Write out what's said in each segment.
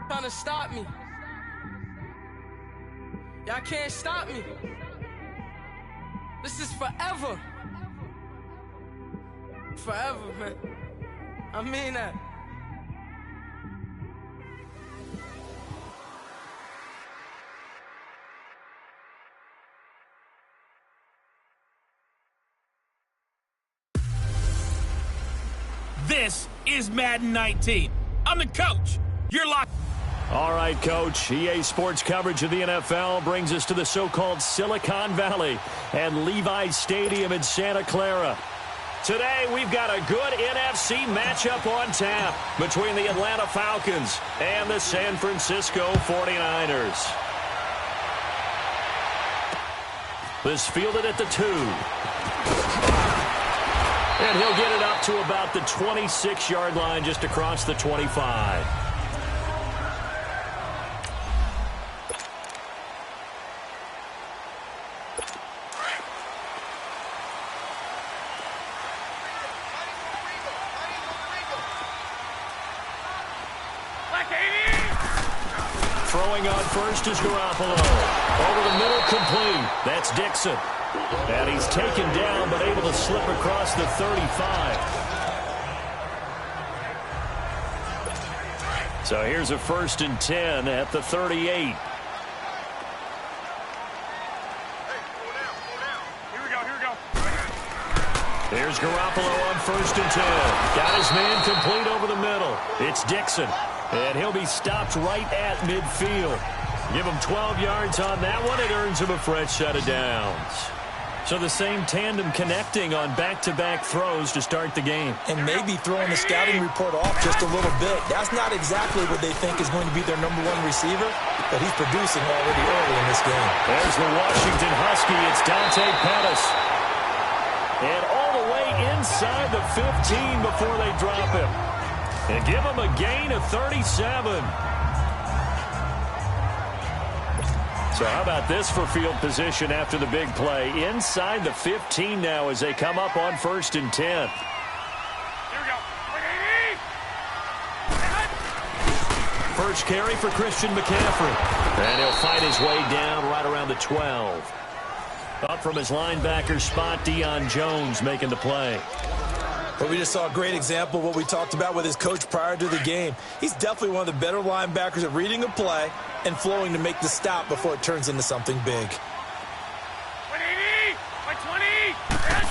Trying to stop me. Y'all can't stop me. This is forever. Forever, man. I mean that. This is Madden 19. I'm the coach. You're locked. All right, Coach. EA Sports coverage of the NFL brings us to the so-called Silicon Valley and Levi's Stadium in Santa Clara. Today, we've got a good NFC matchup on tap between the Atlanta Falcons and the San Francisco 49ers. This fielded at the 2. And he'll get it up to about the 26-yard line just across the 25. Throwing on first is Garoppolo. Over the middle, complete. That's Dixon. And he's taken down, but able to slip across the 35. So here's a 1st and 10 at the 38. Here's Garoppolo on 1st and 10. Got his man complete over the middle. It's Dixon. And he'll be stopped right at midfield. Give him 12 yards on that one. It earns him a fresh set of downs. So the same tandem connecting on back-to-back throws to start the game. And maybe throwing the scouting report off just a little bit. That's not exactly what they think is going to be their #1 receiver, but he's producing already early in this game. There's the Washington Husky. It's Dante Pettis. And all the way inside the 15 before they drop him. And give him a gain of 37. So how about this for field position after the big play? Inside the 15 now as they come up on 1st and 10. Here we go. First carry for Christian McCaffrey. And he'll fight his way down right around the 12. Up from his linebacker spot, Deion Jones making the play. But we just saw a great example of what we talked about with his coach prior to the game. He's definitely one of the better linebackers at reading a play and flowing to make the stop before it turns into something big. 180! 120! Yes!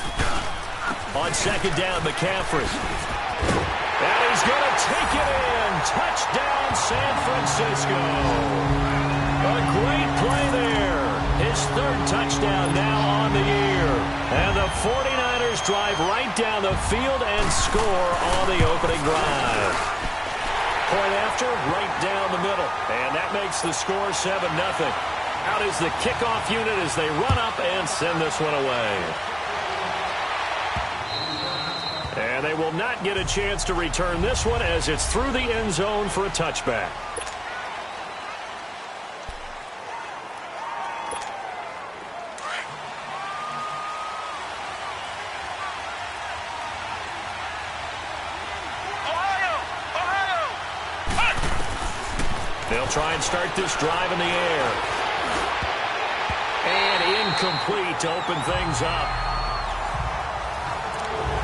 On 2nd down, McCaffrey. And he's going to take it in. Touchdown, San Francisco. A great play there. His 3rd touchdown now on the year. And the 49ers drive right down the field and score on the opening drive. Point after, right down the middle. And that makes the score 7-0. Out is the kickoff unit as they run up and send this one away. And they will not get a chance to return this one as it's through the end zone for a touchback. They'll try and start this drive in the air. And incomplete to open things up.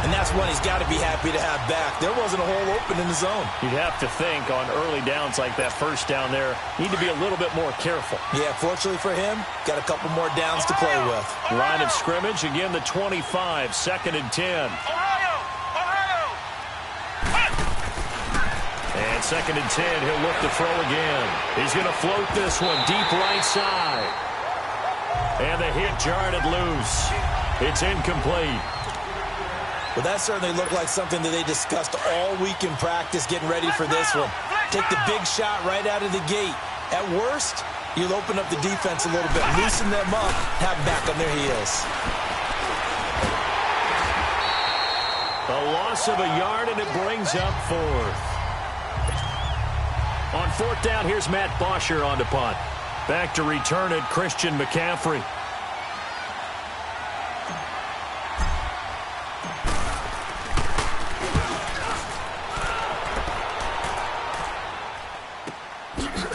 And that's one he's got to be happy to have back. There wasn't a hole open in the zone. You'd have to think on early downs like that 1st down there, need to be a little bit more careful. Yeah, fortunately for him, got a couple more downs to play with. Line of scrimmage, again the 25, 2nd and 10. And 2nd and 10, he'll look to throw again. He's going to float this one deep right side. And the hit jarred it loose. It's incomplete. Well, that certainly looked like something that they discussed all week in practice, getting ready for this one. Take the big shot right out of the gate. At worst, you'll open up the defense a little bit, loosen them up, have them back on their heels. A loss of a yard, and it brings up 4th. On 4th down, here's Matt Bosher on the punt. Back to return it, Christian McCaffrey.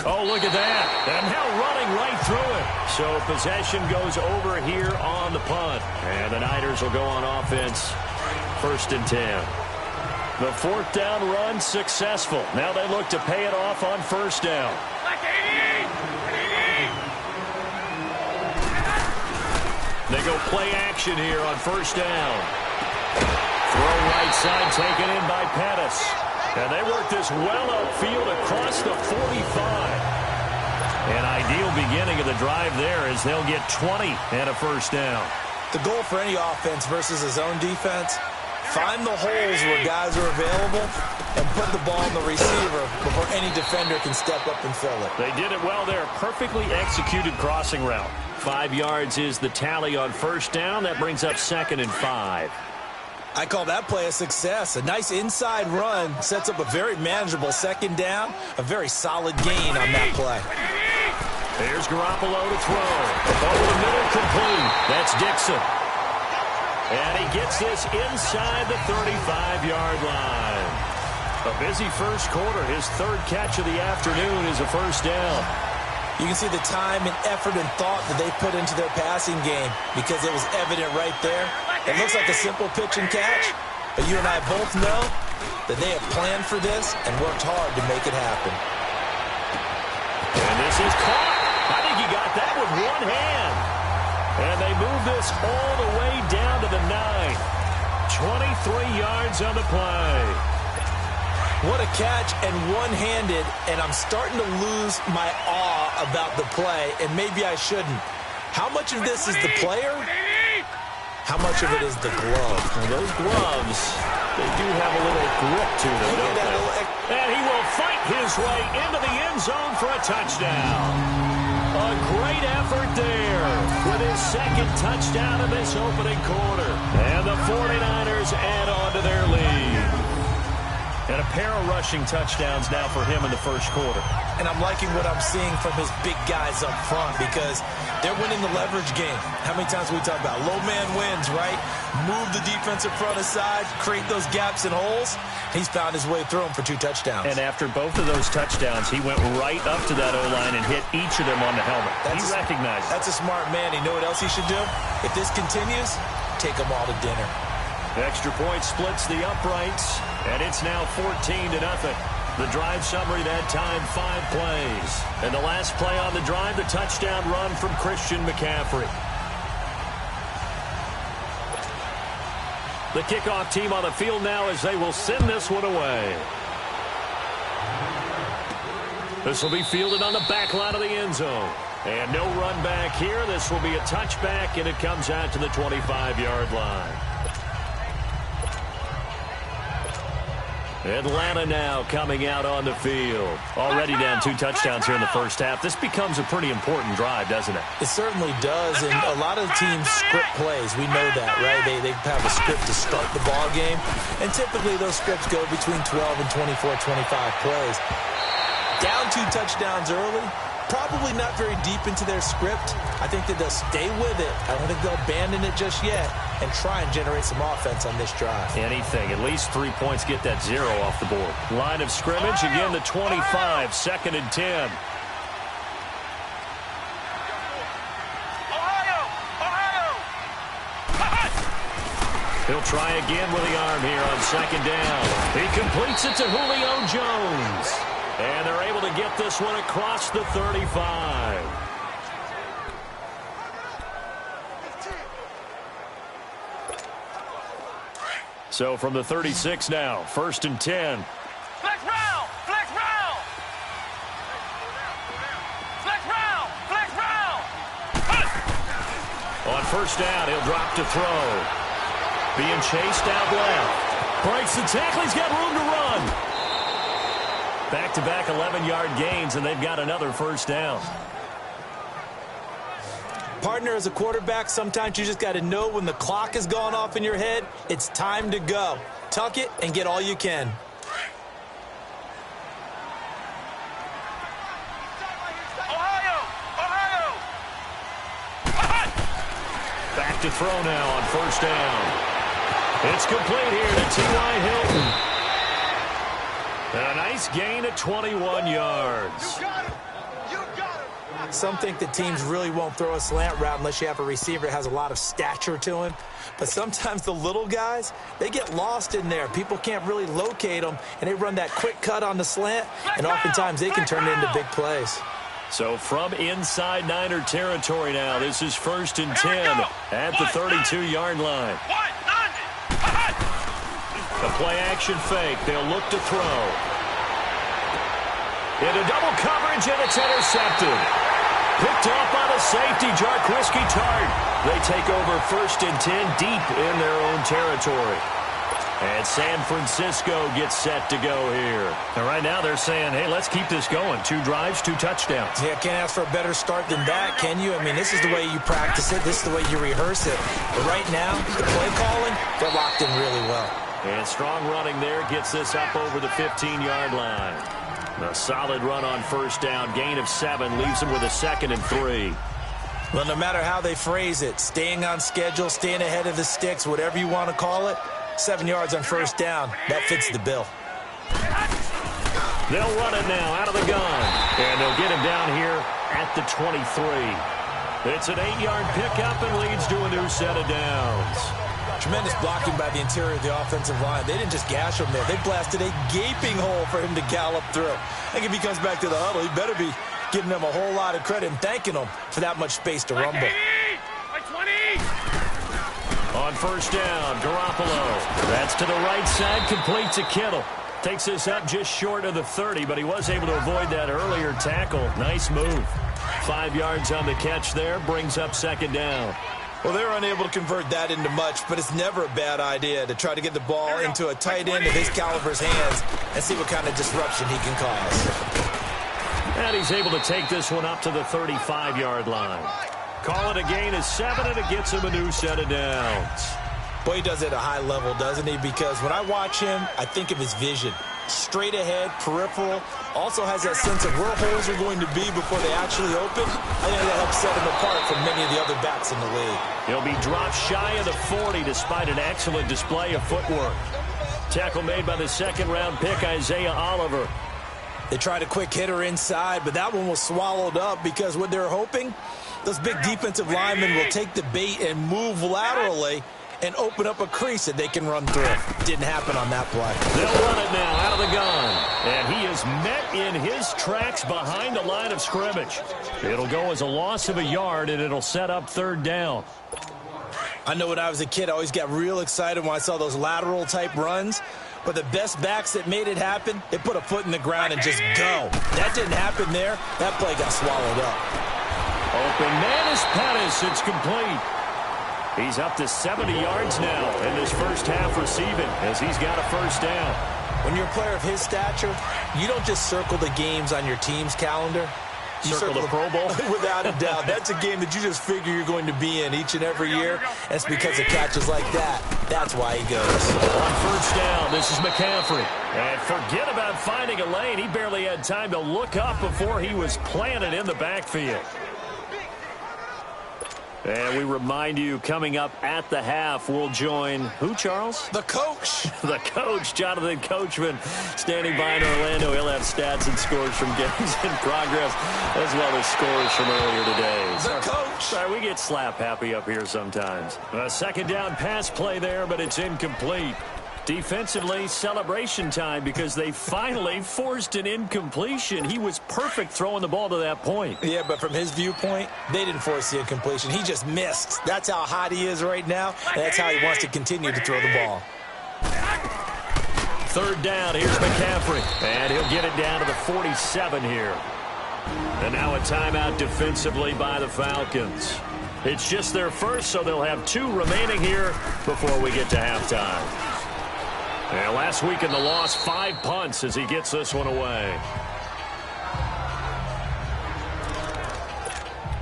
Oh, look at that. And now running right through it. So possession goes over here on the punt. And the Niners will go on offense. 1st and 10. The 4th down run successful. Now they look to pay it off on 1st down. They go play action here on 1st down. Throw right side taken in by Pettis. And they work this well upfield across the 45. An ideal beginning of the drive there as they'll get 20 and a 1st down. The goal for any offense versus his own defense, find the holes where guys are available and put the ball in the receiver before any defender can step up and fill it. They did it well there. Perfectly executed crossing route. 5 yards is the tally on 1st down. That brings up 2nd and 5. I call that play a success. A nice inside run sets up a very manageable 2nd down. A very solid gain on that play. There's Garoppolo to throw. Over the middle, complete. That's Dixon. And he gets this inside the 35-yard line. A busy first quarter. His 3rd catch of the afternoon is a 1st down. You can see the time and effort and thought that they put into their passing game because it was evident right there. It looks like a simple pitch and catch, but you and I both know that they have planned for this and worked hard to make it happen. And this is caught. I think he got that with one hand. And they move this all the way down to the 9. 23 yards on the play. What a catch and one-handed, and I'm starting to lose my awe about the play, and maybe I shouldn't. How much of this is the player? How much of it is the glove? Well, those gloves, they do have a little grip to them, don't they? And he will fight his way into the end zone for a touchdown. A great effort there with his 2nd touchdown in this opening quarter. And the 49ers add on to their lead. And a pair of rushing touchdowns now for him in the first quarter. And I'm liking what I'm seeing from his big guys up front because they're winning the leverage game. How many times we talk about low man wins, right? Move the defensive front aside, create those gaps and holes. He's found his way through them for 2 touchdowns. And after both of those touchdowns, he went right up to that O-line and hit each of them on the helmet. He recognized it. That's a smart man. You know what else he should do? If this continues, take them all to dinner. Extra point splits the uprights, and it's now 14-0. The drive summary that time, 5 plays. And the last play on the drive, the touchdown run from Christian McCaffrey. The kickoff team on the field now as they will send this one away. This will be fielded on the back line of the end zone. And no run back here. This will be a touchback, and it comes out to the 25-yard line. Atlanta now coming out on the field. Already down 2 touchdowns here in the first half. This becomes a pretty important drive, doesn't it? It certainly does, and a lot of teams script plays. We know that, right? They have a script to start the ball game, and typically those scripts go between 12 and 24, 25 plays. Down 2 touchdowns early, probably not very deep into their script. I think that they'll stay with it. I don't think they'll abandon it just yet and try and generate some offense on this drive. Anything. At least 3 points, get that 0 off the board. Line of scrimmage, again the 25, 2nd and 10. He'll try again with the arm here on 2nd down. He completes it to Julio Jones. And they're able to get this one across the 35. So from the 36 now, 1st and 10. Flex round! Flex round! Flex round! Flex round! On 1st down, he'll drop to throw. Being chased out left. Breaks the tackle. He's got room to run. Back-to-back 11-yard gains, and they've got another 1st down. Partner, as a quarterback, sometimes you just got to know when the clock has gone off in your head, it's time to go. Tuck it and get all you can. Ohio! Ohio! Back to throw now on 1st down. It's complete here to T.Y. Hilton. And a nice gain of 21 yards. Some think that teams really won't throw a slant route unless you have a receiver that has a lot of stature to him. But sometimes the little guys, they get lost in there. People can't really locate them, and they run that quick cut on the slant, and oftentimes they can turn it into big plays. So from inside Niner territory now, this is 1st and 10 at the 32-yard line. A play-action fake. They'll look to throw. Into double coverage, and it's intercepted. Picked off by the safety, Jarquiski Tart. They take over 1st and 10 deep in their own territory. And San Francisco gets set to go here. And right now they're saying, hey, let's keep this going. 2 drives, 2 touchdowns. Yeah, can't ask for a better start than that, can you? I mean, this is the way you practice it. This is the way you rehearse it. But right now, the play calling, they're locked in really well. And strong running there gets this up over the 15-yard line. A solid run on 1st down. Gain of 7 leaves them with a 2nd and 3. Well, no matter how they phrase it, staying on schedule, staying ahead of the sticks, whatever you want to call it, 7 yards on 1st down. That fits the bill. They'll run it now out of the gun. And they'll get him down here at the 23. It's an 8-yard pickup and leads to a new set of downs. Tremendous blocking by the interior of the offensive line. They didn't just gash him there. They blasted a gaping hole for him to gallop through. I think if he comes back to the huddle, he better be giving them a whole lot of credit and thanking them for that much space to rumble. On 1st down, Garoppolo. That's to the right side, complete to Kittle. Takes this up just short of the 30, but he was able to avoid that earlier tackle. Nice move. 5 yards on the catch there, brings up 2nd down. Well, they were unable to convert that into much, but it's never a bad idea to try to get the ball into a tight end of his caliber's hands and see what kind of disruption he can cause. And he's able to take this one up to the 35-yard line. Call it a gain of 7, and it gets him a new set of downs. Boy, he does it at a high level, doesn't he? Because when I watch him, I think of his vision. Straight ahead, peripheral, also has that sense of where holes are going to be before they actually open. I think that helps set him apart from many of the other backs in the league. He'll be dropped shy of the 40 despite an excellent display of footwork. Tackle made by the 2nd-round pick, Isaiah Oliver. They tried a quick hitter inside, but that one was swallowed up because what they're hoping, those big defensive linemen will take the bait and move laterally and open up a crease that they can run through. Didn't happen on that play. They'll run it now out of the gun. And he is met in his tracks behind the line of scrimmage. It'll go as a loss of a yard, and it'll set up 3rd down. I know when I was a kid, I always got real excited when I saw those lateral-type runs. But the best backs that made it happen, they put a foot in the ground and just go. That didn't happen there. That play got swallowed up. Open man is Pettis. It's complete. He's up to 70 yards now in this first half receiving as he's got a 1st down. When you're a player of his stature, you don't just circle the games on your team's calendar. You circle the Pro Bowl? Without a doubt. That's a game that you just figure you're going to be in each and every year. And it's because of catches like that. That's why he goes. On 1st down, this is McCaffrey. And forget about finding a lane. He barely had time to look up before he was planted in the backfield. And we remind you, coming up at the half, we'll join who, Charles? The coach. The coach, Jonathan Coachman, standing by in Orlando. He'll have stats and scores from games in progress, as well as scores from earlier today. The coach. Sorry, we get slap happy up here sometimes. A 2nd down pass play there, but it's incomplete. Defensively, celebration time because they finally forced an incompletion. He was perfect throwing the ball to that point. Yeah, but from his viewpoint, they didn't force the incompletion. He just missed. That's how hot he is right now, and that's how he wants to continue to throw the ball. 3rd down, here's McCaffrey. And he'll get it down to the 47 here. And now a timeout defensively by the Falcons. It's just their first, so they'll have 2 remaining here before we get to halftime. And last week in the loss, 5 punts as he gets this one away.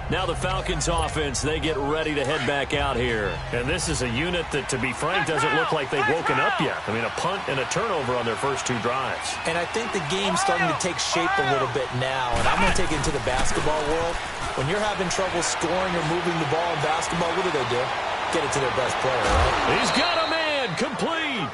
Now the Falcons offense, they get ready to head back out here. And this is a unit that, to be frank, doesn't look like they've woken up yet. I mean, a punt and a turnover on their first 2 drives. And I think the game's starting to take shape a little bit now. And I'm going to take it into the basketball world. When you're having trouble scoring or moving the ball in basketball, what do? Get it to their best player, right? He's got a man, complete.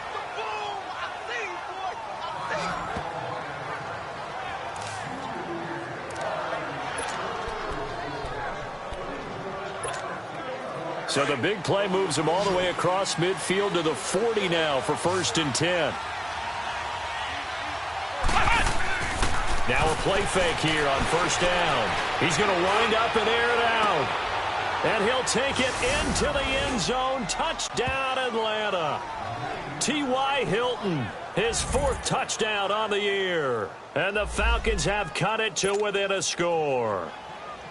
So the big play moves him all the way across midfield to the 40 now for 1st and 10. Now a play fake here on 1st down. He's going to wind up and air it out. And he'll take it into the end zone. Touchdown, Atlanta. T.Y. Hilton, his 4th touchdown on the year. And the Falcons have cut it to within a score.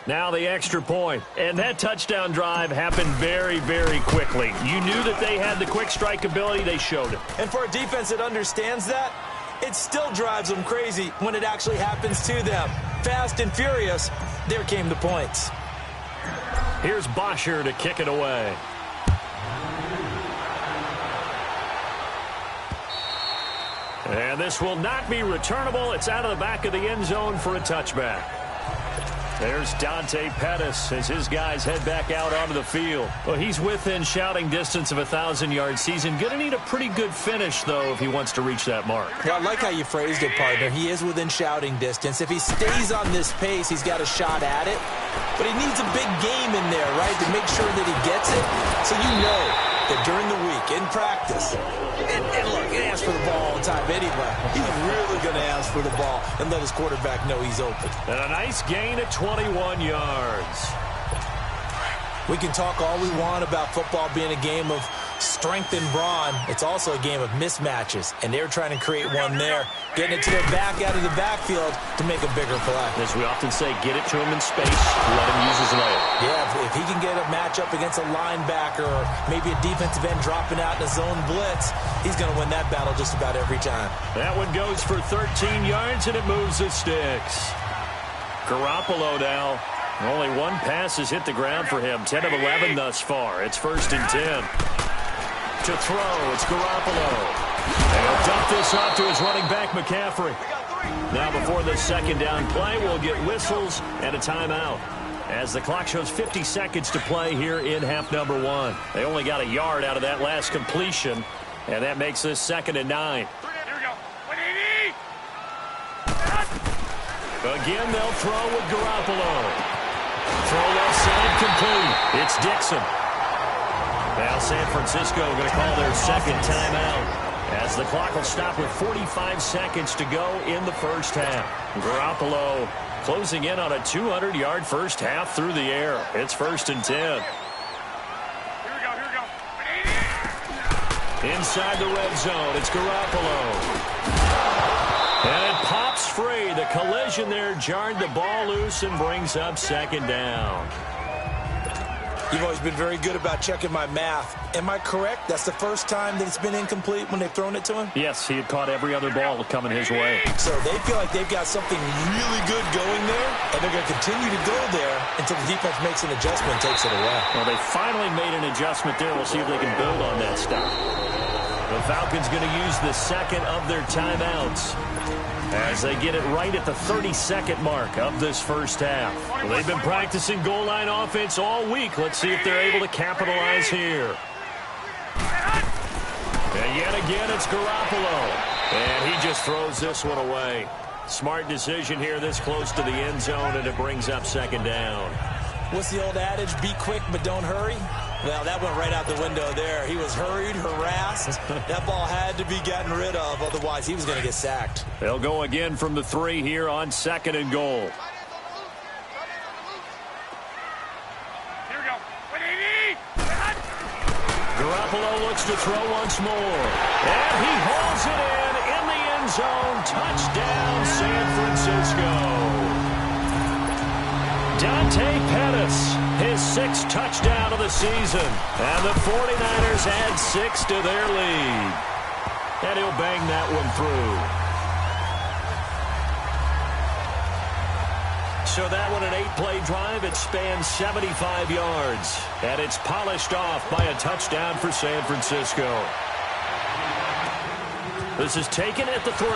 Now the extra point. And that touchdown drive happened very, very quickly. You knew that they had the quick strike ability. They showed it. And for a defense that understands that, it still drives them crazy when it actually happens to them. Fast and furious, there came the points. Here's Bosher to kick it away. And this will not be returnable. It's out of the back of the end zone for a touchback. There's Dante Pettis as his guys head back out onto the field. Well, he's within shouting distance of a 1,000-yard season. Going to need a pretty good finish, though, if he wants to reach that mark. Well, I like how you phrased it, partner. He is within shouting distance. If he stays on this pace, he's got a shot at it. But he needs a big game in there, right, to make sure that he gets it. So you know that during the week, in practice, and look, he asks for the ball all the time anyway. He's really going to ask for the ball and let his quarterback know he's open. And a nice gain of 21 yards. We can talk all we want about football being a game of strength and brawn. It's also a game of mismatches, and they're trying to create one there, getting it to their back out of the backfield to make a bigger play. As we often say, get it to him in space, let him use his leg. Yeah, if he can get a matchup against a linebacker or maybe a defensive end dropping out in a zone blitz, he's going to win that battle just about every time. That one goes for 13 yards, and it moves the sticks. Garoppolo now. Only one pass has hit the ground for him. 10 of 11 thus far. It's 1st and 10. To throw, it's Garoppolo. And he'll dump this off to his running back, McCaffrey. Now before the 2nd down play, we'll get whistles and a timeout. As the clock shows 50 seconds to play here in half number 1. They only got a yard out of that last completion, and that makes this 2nd and 9. Again, they'll throw with Garoppolo. Throw left side complete. It's Dixon. Now San Francisco going to call their 2nd timeout as the clock will stop with 45 seconds to go in the 1st half. Garoppolo closing in on a 200-yard 1st half through the air. It's 1st and 10. Here we go. Inside the red zone, it's Garoppolo. And it pops free. The collision there jarred the ball loose and brings up 2nd down. You've always been very good about checking my math. Am I correct? That's the first time that it's been incomplete when they've thrown it to him? Yes, he had caught every other ball coming his way. So they feel like they've got something really good going there, and they're going to continue to go there until the defense makes an adjustment and takes it away. Well, they finally made an adjustment there. We'll see if they can build on that stuff. The Falcons going to use the 2nd of their timeouts as they get it right at the 32nd mark of this 1st half. Well, they've been practicing goal line offense all week. Let's see if they're able to capitalize here. And yet again, it's Garoppolo. And he just throws this one away. Smart decision here this close to the end zone, and it brings up 2nd down. What's the old adage? Be quick, but don't hurry? Well, that went right out the window there. He was hurried, harassed. That ball had to be gotten rid of, otherwise he was going to get sacked. They'll go again from the 3 here on 2nd and goal. Here we go. Garoppolo looks to throw once more. And he hauls it in the end zone. Touchdown, San Francisco. Dante Pettis, his 6th touchdown of the season. And the 49ers add 6 to their lead. And he'll bang that one through. So that one, an 8-play drive. It spans 75 yards. And it's polished off by a touchdown for San Francisco. This is taken at the 3.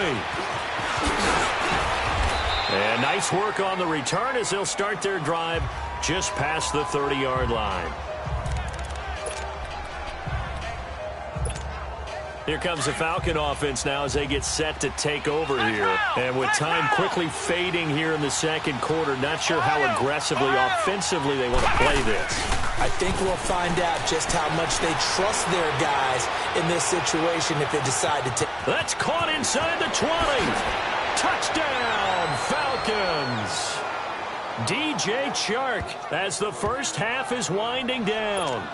And nice work on the return as they'll start their drive just past the 30-yard line. Here comes the Falcon offense now as they get set to take over here. And with time quickly fading here in the second quarter, not sure how aggressively, offensively they want to play this. I think we'll find out just how much they trust their guys in this situation if they decide to take. That's caught inside the 20. Touchdown, Falcons. DJ Chark as the first half is winding down.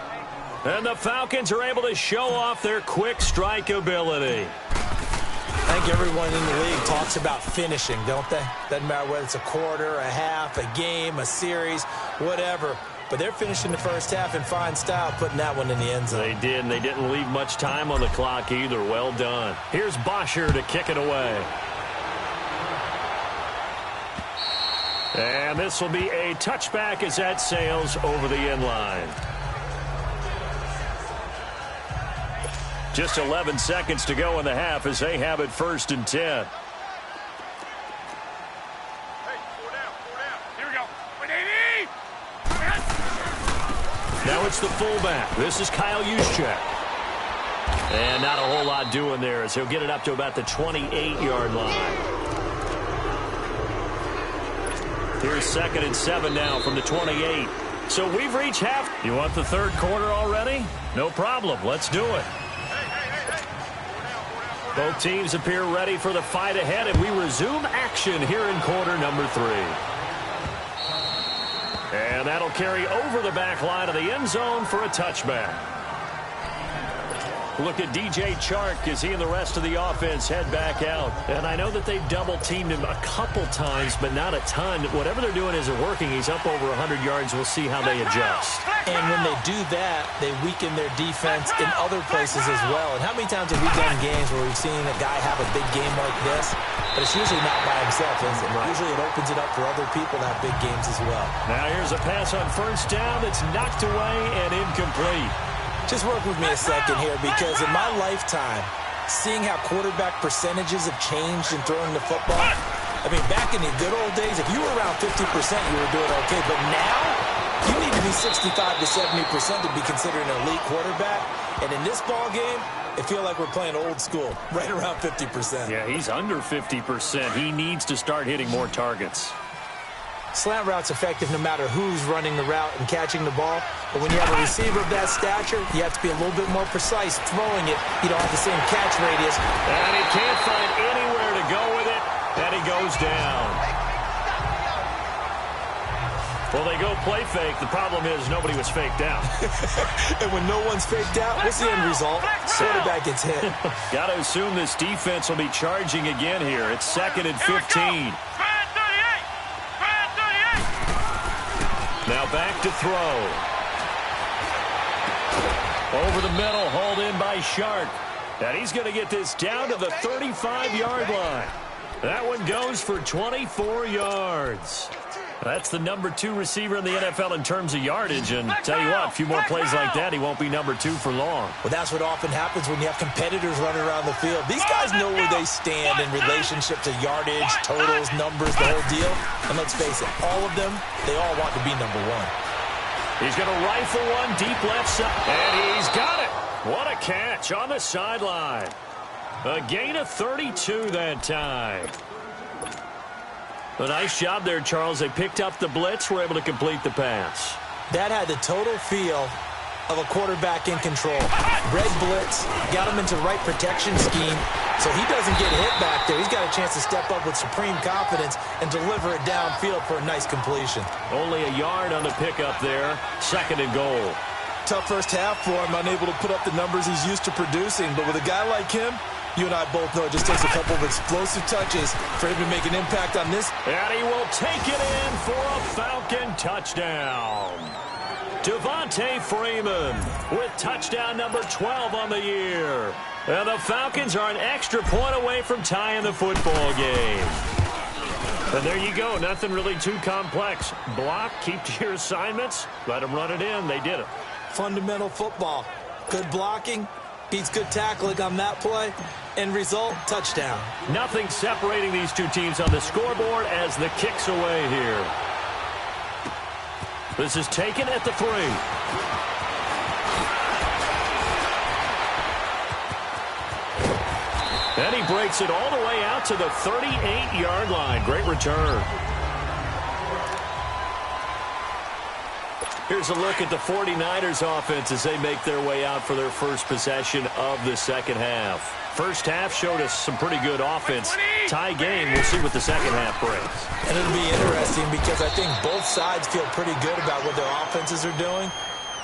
And the Falcons are able to show off their quick strike ability. I think everyone in the league talks about finishing, don't they? Doesn't matter whether it's a quarter, a half, a game, a series, whatever. But they're finishing the first half in fine style, putting that one in the end zone. They did, and they didn't leave much time on the clock either. Well done. Here's Bosher to kick it away. And this will be a touchback as that sails over the end line. Just 11 seconds to go in the half as they have it 1st and 10. Hey, 4 down. Here we go. Now it's the fullback. This is Kyle Juszczyk. And not a whole lot doing there as he'll get it up to about the 28-yard line. Here's 2nd and 7 now from the 28. So we've reached half. You want the third quarter already? No problem. Let's do it. Both teams appear ready for the fight ahead, and we resume action here in quarter number 3. And that'll carry over the back line of the end zone for a touchback. Look at DJ Chark as he and the rest of the offense head back out. And I know that they've double-teamed him a couple times, but not a ton. Whatever they're doing isn't working. He's up over 100 yards. We'll see how they adjust. And when they do that, they weaken their defense in other places as well. And how many times have we done games where we've seen a guy have a big game like this? But it's usually not by himself, is it? Right. Usually it opens it up for other people to have big games as well. Now here's a pass on 1st down that's knocked away and incomplete. Just work with me a second here, because in my lifetime, seeing how quarterback percentages have changed in throwing the football, I mean, back in the good old days, if you were around 50%, you were doing okay. But now, you need to be 65 to 70% to be considered an elite quarterback. And in this ball game, I feel like we're playing old school, right around 50%. Yeah, he's under 50%. He needs to start hitting more targets. Slant route's effective no matter who's running the route and catching the ball. But when you have a receiver of that stature, you have to be a little bit more precise throwing it. You don't have the same catch radius. And he can't find anywhere to go with it. And he goes down. Well, they go play fake. The problem is nobody was faked out. And when no one's faked out, what's the end result? Quarterback gets hit. Got to assume this defense will be charging again here. It's 2nd and 15. Now back to throw. Over the middle, hauled in by Shark. And he's going to get this down to the 35-yard line. That one goes for 24 yards. That's the number 2 receiver in the NFL in terms of yardage. And tell you what, a few more plays like that, he won't be number 2 for long. Well, that's what often happens when you have competitors running around the field. These guys know where they stand in relationship to yardage, totals, numbers, the whole deal. And let's face it, all of them, they all want to be number 1. He's going to rifle one deep left side. And he's got it. What a catch on the sideline. A gain of 32 that time. A nice job there, Charles. They picked up the blitz, were able to complete the pass. That had the total feel of a quarterback in control. Red blitz, got him into the right protection scheme, so he doesn't get hit back there. He's got a chance to step up with supreme confidence and deliver it downfield for a nice completion. Only a yard on the pickup there. 2nd and goal. Tough first half for him, unable to put up the numbers he's used to producing, but with a guy like him, you and I both know it just takes a couple of explosive touches for him to make an impact on this. And he will take it in for a Falcon touchdown. Devontae Freeman with touchdown number 12 on the year. And the Falcons are an extra point away from tying the football game. And there you go. Nothing really too complex. Block, keep to your assignments, let them run it in. They did it. Fundamental football. Good blocking. Beats good tackling on that play. End result, touchdown. Nothing separating these two teams on the scoreboard as the kick's away here. This is taken at the 3. And he breaks it all the way out to the 38-yard line. Great return. Here's a look at the 49ers offense as they make their way out for their first possession of the second half. First half showed us some pretty good offense. Tie game, we'll see what the second half brings. And it'll be interesting because I think both sides feel pretty good about what their offenses are doing.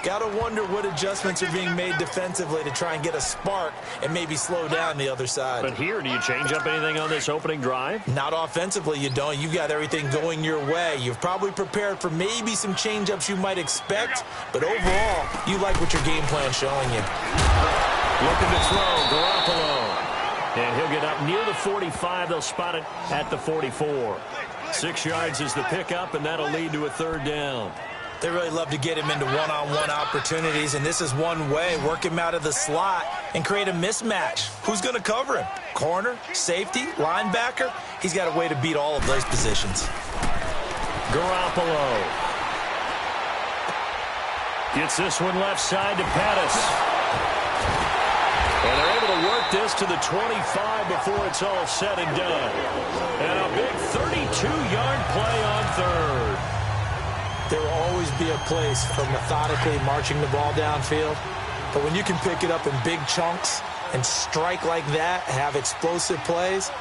Got to wonder what adjustments are being made defensively to try and get a spark and maybe slow down the other side. But here, do you change up anything on this opening drive? Not offensively, you don't. You've got everything going your way. You've probably prepared for maybe some change-ups you might expect, but overall, you like what your game plan's showing you. Looking to throw, Garoppolo. And he'll get up near the 45. They'll spot it at the 44. 6 yards is the pickup, and that'll lead to a third down. They really love to get him into one-on-one opportunities, and this is one way. Work him out of the slot and create a mismatch. Who's going to cover him? Corner, safety, linebacker? He's got a way to beat all of those positions. Garoppolo gets this one left side to Pettis. And they're able to work this to the 25 before it's all said and done. And a big 32-yard play on third. There will always be a place for methodically marching the ball downfield. But when you can pick it up in big chunks and strike like that, have explosive plays,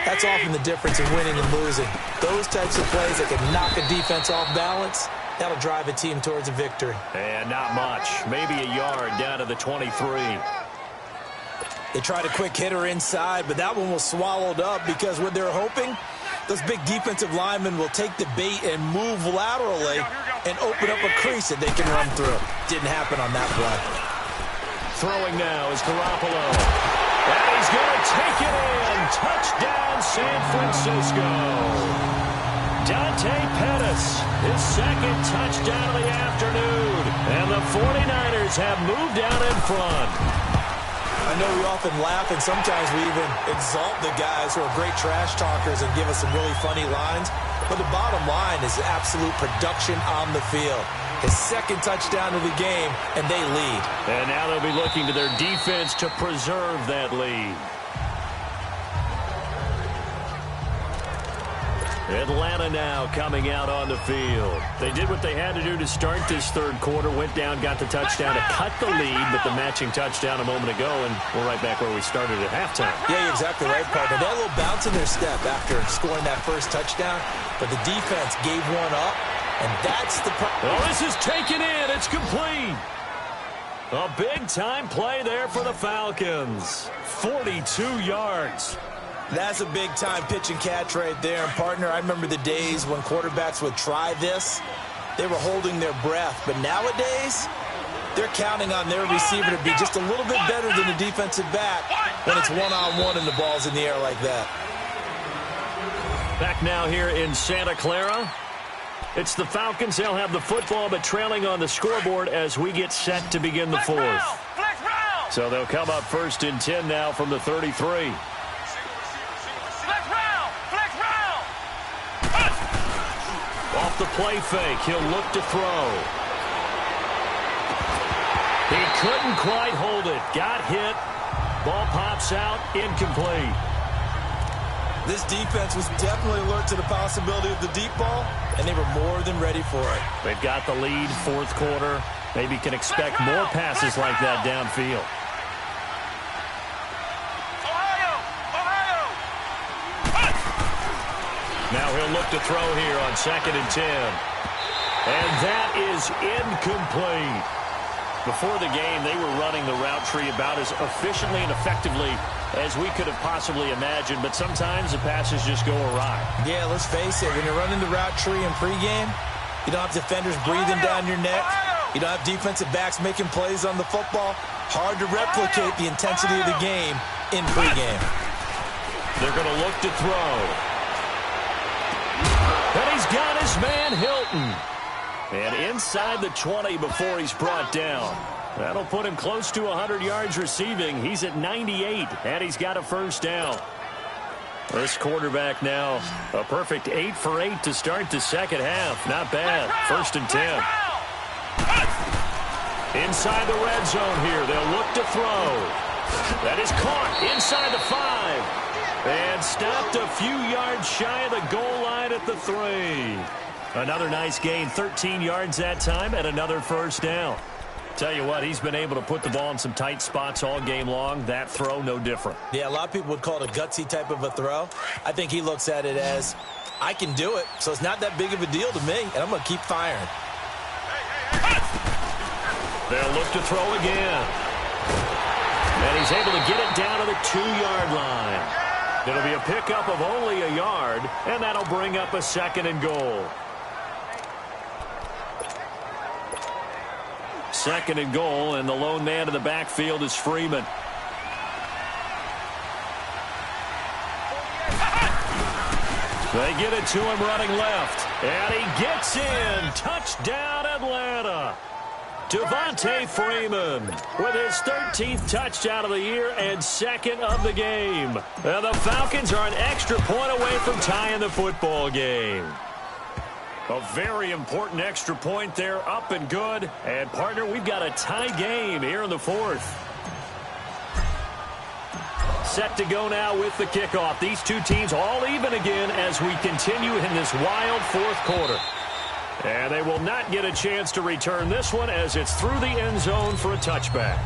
that's often the difference in winning and losing. Those types of plays that can knock a defense off balance, that'll drive a team towards a victory. And not much. Maybe a yard down to the 23. They tried a quick hitter inside, but that one was swallowed up because what they're hoping, those big defensive linemen will take the bait and move laterally and open up a crease that they can run through. Didn't happen on that play. Throwing now is Garoppolo. And he's going to take it in. Touchdown, San Francisco. Dante Pettis, his second touchdown of the afternoon. And the 49ers have moved out in front. I know we often laugh, and sometimes we even exalt the guys who are great trash talkers and give us some really funny lines. But the bottom line is absolute production on the field. His second touchdown of the game, and they lead. And now they'll be looking to their defense to preserve that lead. Atlanta now coming out on the field. They did what they had to do to start this third quarter. Went down, got the touchdown to cut the lead, but the matching touchdown a moment ago, and we're right back where we started at halftime. Yeah, you're exactly right, partner. They had a little bounce in their step after scoring that first touchdown, but the defense gave one up, and that's the problem. Oh, this is taken in. It's complete. A big-time play there for the Falcons. 42 yards. That's a big-time pitch and catch right there. And, partner, I remember the days when quarterbacks would try this. They were holding their breath. But nowadays, they're counting on their receiver to be just a little bit better than the defensive back when it's one-on-one and the ball's in the air like that. Back now here in Santa Clara. It's the Falcons. They'll have the football, but trailing on the scoreboard as we get set to begin the fourth. So they'll come up 1st and 10 now from the 33. Off the play fake, he'll look to throw. He couldn't quite hold it. Got hit. Ball pops out, incomplete. This defense was definitely alert to the possibility of the deep ball, and they were more than ready for it. They've got the lead, fourth quarter. Maybe can expect more passes like that downfield. Now he'll look to throw here on 2nd and 10. And that is incomplete. Before the game, they were running the route tree about as efficiently and effectively as we could have possibly imagined, but sometimes the passes just go awry. Yeah, let's face it, when you're running the route tree in pregame, you don't have defenders breathing down your neck. You don't have defensive backs making plays on the football. Hard to replicate the intensity of the game in pregame. They're going to look to throw. And he's got his man Hilton. And inside the 20 before he's brought down. That'll put him close to 100 yards receiving. He's at 98, and he's got a first down. This quarterback now, a perfect 8 for 8 to start the second half. Not bad. 1st and 10. Inside the red zone here. They'll look to throw. That is caught inside the 5. And stopped a few yards shy of the goal line at the 3. Another nice gain, 13 yards that time, and another first down. Tell you what, he's been able to put the ball in some tight spots all game long. That throw, no different. Yeah, a lot of people would call it a gutsy type of a throw. I think he looks at it as, I can do it, so it's not that big of a deal to me, and I'm going to keep firing. They'll look to throw again. And he's able to get it down to the 2-yard line. It'll be a pickup of only a yard, and that'll bring up a 2nd and goal. 2nd and goal, and the lone man in the backfield is Freeman. They get it to him running left, and he gets in. Touchdown, Atlanta. Devontae Freeman with his 13th touchdown of the year and 2nd of the game. And the Falcons are an extra point away from tying the football game. A very important extra point there, up and good. And, partner, we've got a tie game here in the 4th. Set to go now with the kickoff. These two teams all even again as we continue in this wild 4th quarter. And they will not get a chance to return this one as it's through the end zone for a touchback.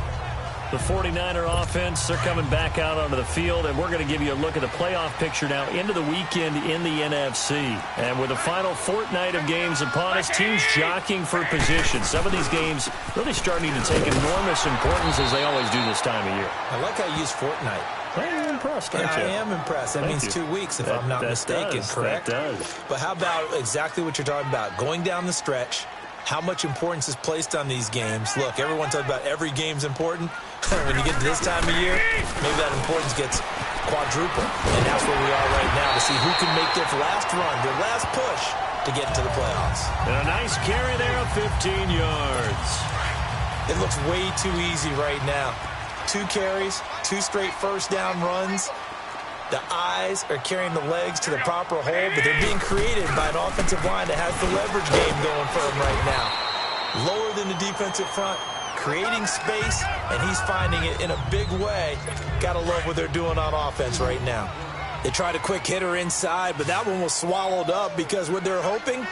The 49er offense, they're coming back out onto the field, and we're going to give you a look at the playoff picture now into the weekend in the NFC. And with the final fortnight of games upon us, teams jockeying for position. Some of these games really starting to take enormous importance as they always do this time of year. I like how you use fortnight. You're impressed, aren't you? I am impressed. That means 2 weeks, if I'm not mistaken, correct? That does. But how about exactly what you're talking about? Going down the stretch, how much importance is placed on these games. Look, everyone talks about every game's important. When you get to this time of year, maybe that importance gets quadruple. And that's where we are right now to see who can make their last run, their last push to get into the playoffs. And a nice carry there of 15 yards. It looks way too easy right now. 2 carries, 2 straight first down runs. The eyes are carrying the legs to the proper hole, but they're being created by an offensive line that has the leverage game going for them right now. Lower than the defensive front, creating space, and he's finding it in a big way. Gotta love what they're doing on offense right now. They tried a quick hitter inside, but that one was swallowed up because what they're hoping,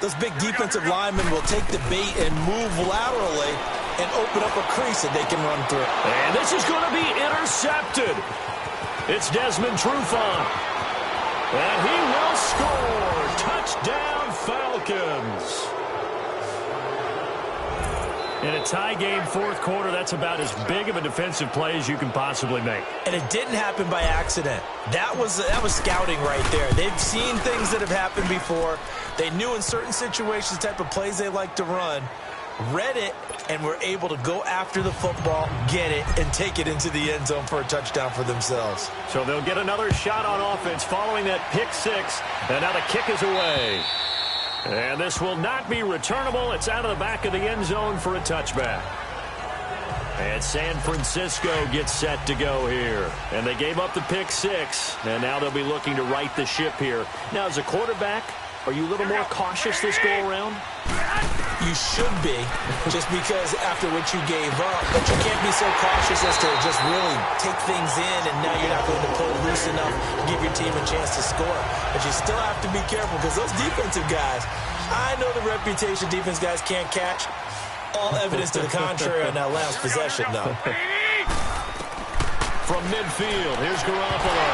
those big defensive linemen will take the bait and move laterally and open up a crease that they can run through. And this is going to be intercepted. It's Desmond Trufant. And he will score. Touchdown, Falcons. In a tie game 4th quarter, that's about as big of a defensive play as you can possibly make. And it didn't happen by accident. That was scouting right there. They've seen things that have happened before. They knew in certain situations the type of plays they like to run, read it, and were able to go after the football, get it, and take it into the end zone for a touchdown for themselves. So they'll get another shot on offense following that pick 6, and now the kick is away. And this will not be returnable. It's out of the back of the end zone for a touchback. And San Francisco gets set to go here. And they gave up the pick 6, and now they'll be looking to right the ship here. Now, as a quarterback, are you a little more cautious this go-around? You should be, just because after what you gave up, but you can't be so cautious as to just really take things in, and now you're not going to pull loose enough to give your team a chance to score. But you still have to be careful because those defensive guys, I know the reputation defense guys can't catch. All evidence to the contrary on that last possession, though. From midfield, here's Garoppolo.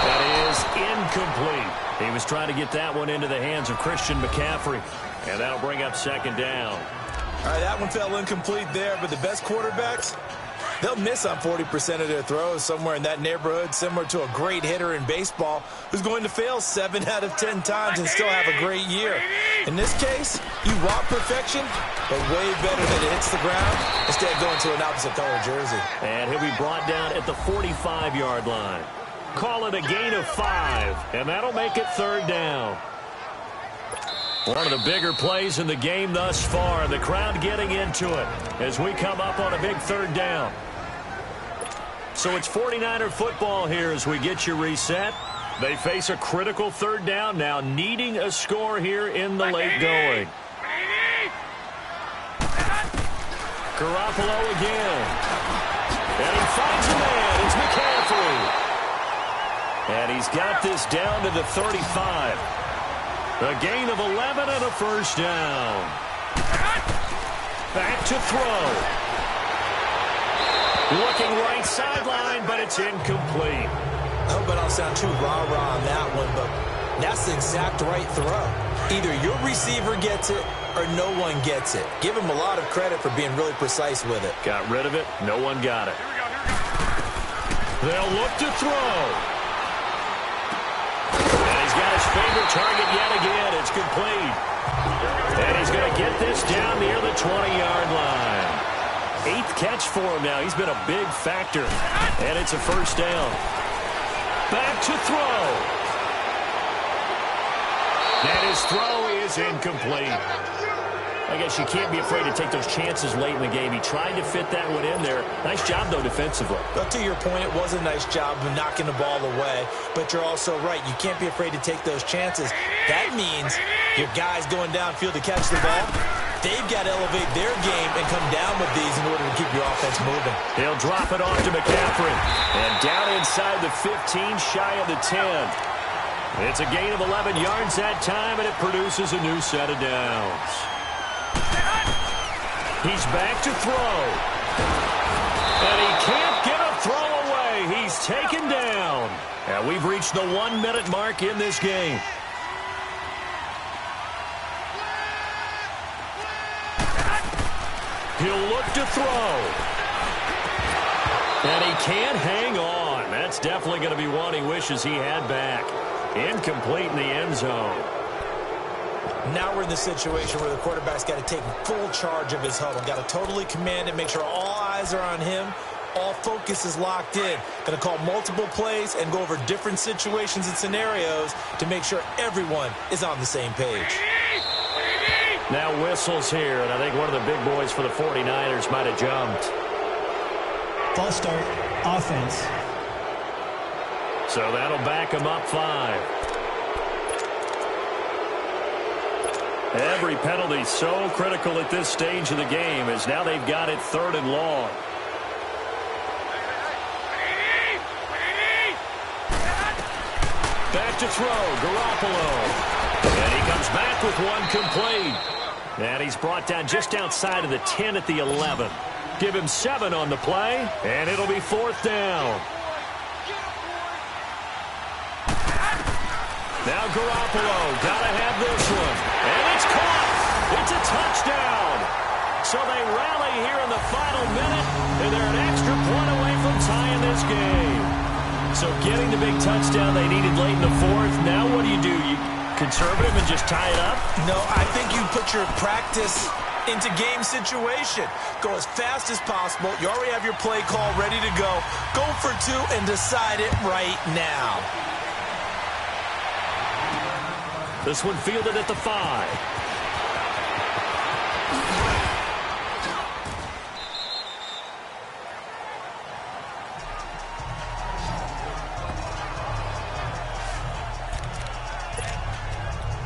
That is incomplete. He was trying to get that one into the hands of Christian McCaffrey. And that'll bring up 2nd down. All right, that one fell incomplete there, but the best quarterbacks, they'll miss on 40% of their throws, somewhere in that neighborhood, similar to a great hitter in baseball who's going to fail 7 out of 10 times and still have a great year. In this case, you want perfection, but way better that it hits the ground instead of going to an opposite color jersey. And he'll be brought down at the 45-yard line. Call it a gain of 5, and that'll make it 3rd down. One of the bigger plays in the game thus far. The crowd getting into it as we come up on a big 3rd down. So it's 49er football here as we get you reset. They face a critical 3rd down now, needing a score here in the late going. Garoppolo again. And he finds a man. It's McCaffrey. And he's got this down to the 35. A gain of 11 and a first down. Back to throw. Looking right sideline, but it's incomplete. I hope I don't sound too rah-rah on that one, but that's the exact right throw. Either your receiver gets it or no one gets it. Give him a lot of credit for being really precise with it. Got rid of it. No one got it. They'll look to throw. And he's got his favorite target yet again. It's complete. And he's going to get this down near the 20-yard line. 8th catch for him now. He's been a big factor. And it's a first down. Back to throw. And his throw is incomplete. I guess you can't be afraid to take those chances late in the game. He tried to fit that one in there. Nice job, though, defensively. But to your point, it was a nice job of knocking the ball away. But you're also right. You can't be afraid to take those chances. That means your guys going downfield to catch the ball, they've got to elevate their game and come down with these in order to keep your offense moving. He'll drop it off to McCaffrey. And down inside the 15, shy of the 10. It's a gain of 11 yards that time, and it produces a new set of downs. He's back to throw. And he can't get a throw away. He's taken down. And we've reached the 1-minute mark in this game. He'll look to throw. And he can't hang on. That's definitely going to be one he wishes he had back. Incomplete in the end zone. Now we're in the situation where the quarterback's got to take full charge of his huddle. Got to totally command it, make sure all eyes are on him. All focus is locked in. Going to call multiple plays and go over different situations and scenarios to make sure everyone is on the same page. Now whistles here, and I think one of the big boys for the 49ers might have jumped. False start, offense. So that'll back him up 5. Every penalty so critical at this stage of the game as now they've got it 3rd and long. Back to throw, Garoppolo. And he comes back with one complete. And he's brought down just outside of the 10 at the 11. Give him 7 on the play, and it'll be 4th down. Now Garoppolo, gotta have this one. And it's caught. It's a touchdown. So they rally here in the final minute, and they're an extra point away from tying this game. So getting the big touchdown they needed late in the 4th. Now what do? You conservative and just tie it up? No, I think you put your practice into game situation. Go as fast as possible. You already have your play call ready to go. Go for 2 and decide it right now. This one fielded at the 5.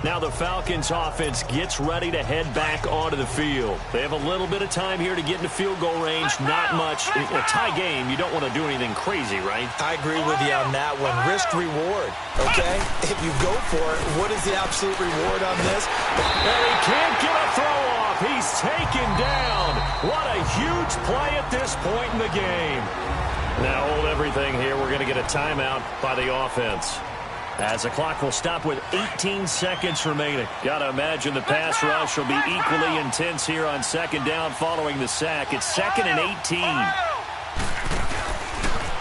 Now the Falcons offense gets ready to head back onto the field. They have a little bit of time here to get into field goal range. Not much. In a tie game, you don't want to do anything crazy, right? I agree with you on that one. Risk reward, okay? If you go for it, what is the absolute reward on this? And he can't get a throw off. He's taken down. What a huge play at this point in the game. Now hold everything here. We're going to get a timeout by the offense. As the clock will stop with 18 seconds remaining. Got to imagine the pass rush will be equally intense here on 2nd down following the sack. It's 2nd and 18.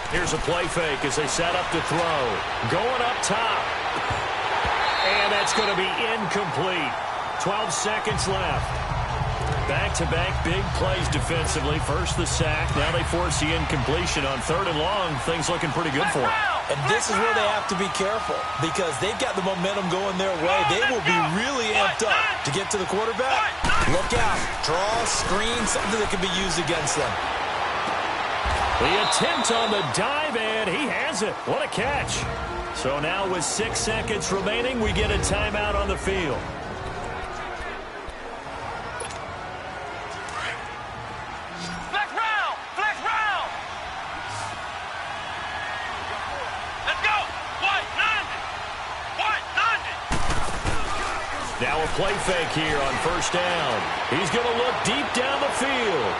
Here's a play fake as they set up to throw. Going up top. And that's going to be incomplete. 12 seconds left. Back-to-back big plays defensively. First the sack. Now they force the incompletion on 3rd and long. Things looking pretty good for them. And this is where they have to be careful because they've got the momentum going their way. They will be really amped up to get to the quarterback. Look out. Draw, screen, something that can be used against them. The attempt on the dive, and he has it. What a catch. So now with 6 seconds remaining, we get a timeout on the field. play fake here on first down. He's going to look deep down the field.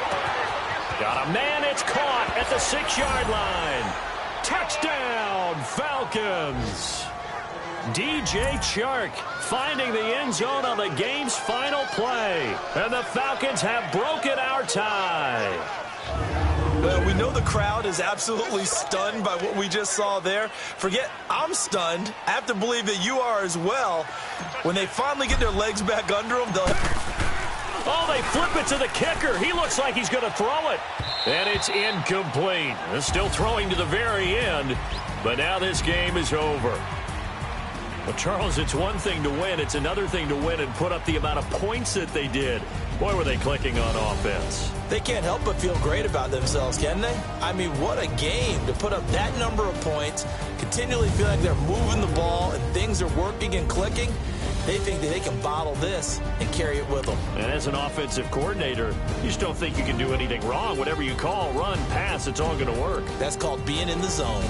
Got a man. It's caught at the 6-yard line. Touchdown, Falcons. DJ Chark finding the end zone on the game's final play. And the Falcons have broken our tie. Well, we know the crowd is absolutely stunned by what we just saw there. Forget I'm stunned. I have to believe that you are as well. When they finally get their legs back under them, they'll... Oh, they flip it to the kicker. He looks like he's going to throw it. And it's incomplete. They're still throwing to the very end. But now this game is over. Well, Charles, it's one thing to win. It's another thing to win and put up the amount of points that they did. Boy, were they clicking on offense. They can't help but feel great about themselves, can they? I mean, what a game to put up that number of points, continually feel like they're moving the ball and things are working and clicking. They think that they can bottle this and carry it with them. And as an offensive coordinator, you just don't think you can do anything wrong. Whatever you call, run, pass, it's all going to work. That's called being in the zone.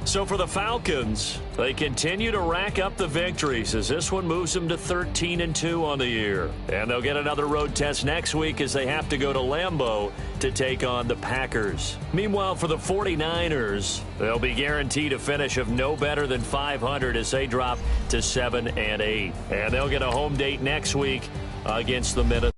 So for the Falcons, they continue to rack up the victories as this one moves them to 13-2 on the year. And they'll get another road test next week as they have to go to Lambeau to take on the Packers. Meanwhile, for the 49ers, they'll be guaranteed a finish of no better than 500 as they drop to 7-8. And they'll get a home date next week against the Minnesota.